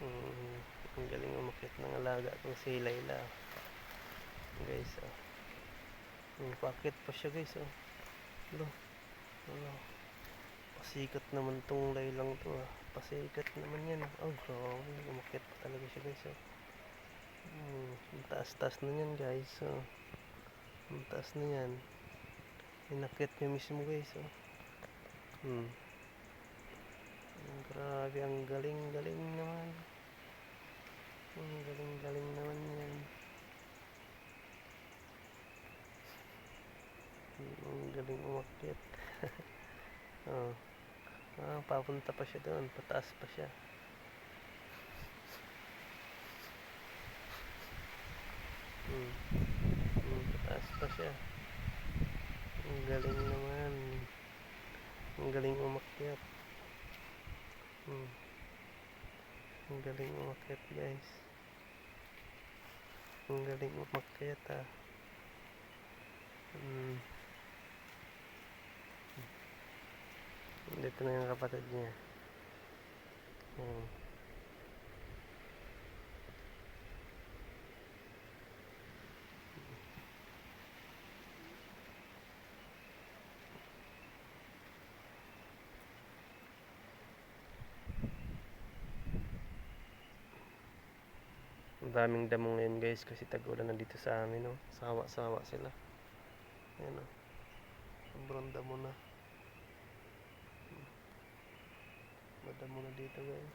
Mm, ang galing umakyat ng alaga kong si Layla. Guys, oh. Pakit pa siya guys, oh. Lo, lo. Pasikat naman tong Laylang to, ah. Pasikat naman yan. Oh, grabe. Umakyat pa talaga siya guys, oh. Ang taas-taas na yan guys, oh. Ang taas na yan. Inakyat niya mismo guys, oh. Grabe, ang galing-galing naman. Ang galing-galing naman yan. Ang galing umakyat. Oh. Papunta pa siya doon. Pataas pa siya. Pataas pa siya. Ang galing naman. Ang galing umakyat. Ang galing umakyat guys. Ang galing umakyat, ah. Dito na yung kapatid niya. Ang daming damo ngayon guys kasi tag-ulan na dito sa amin, no? Sawa-sawa sila. Ayan, no? Sobrang damo na. Madamo na dito guys.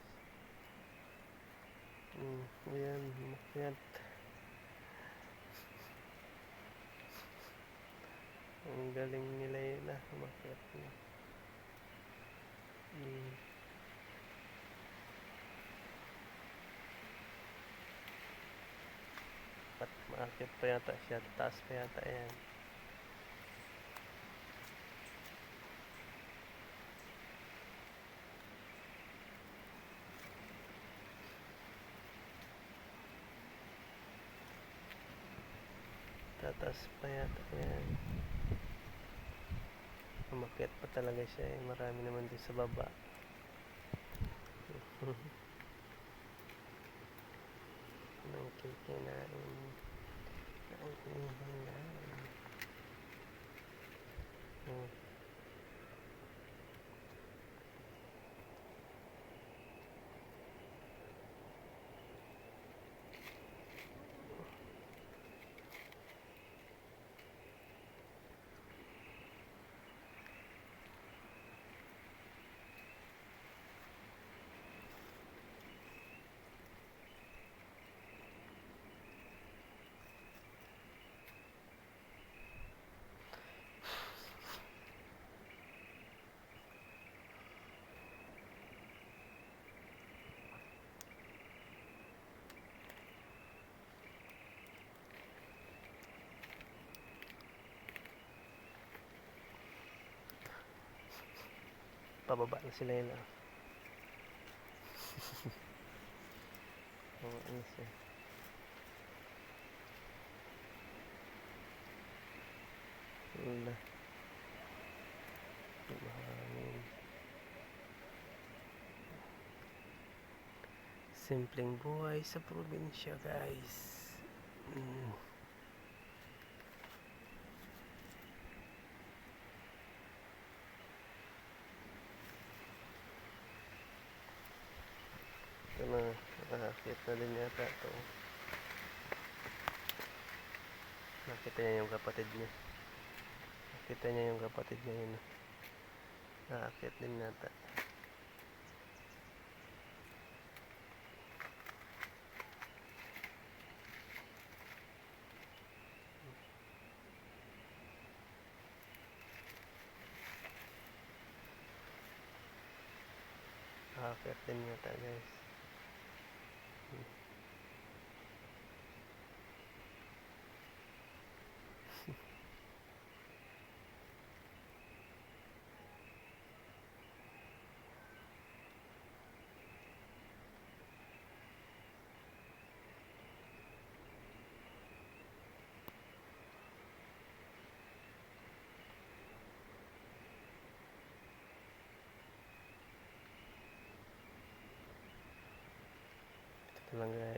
Ayan, umakyat. Ang galing ni Layla, umakyat niya. Maakyat pa yata siya, taas pa yata yan. Tataas pa yata yan. Umakyat pa talaga siya, eh. Marami naman din sa baba. Ang kikinain. Ang kikinain. Pababa na si Layla. Ano siya? Wala. Mahangin. Simpleng buhay sa probinsya guys. Ito na, nakakit na din yata ito. Nakita niya yung kapatid niya. Nakita niya yung kapatid niya yun. Nakakit din yata. Nakakit din yata guys. lang guys.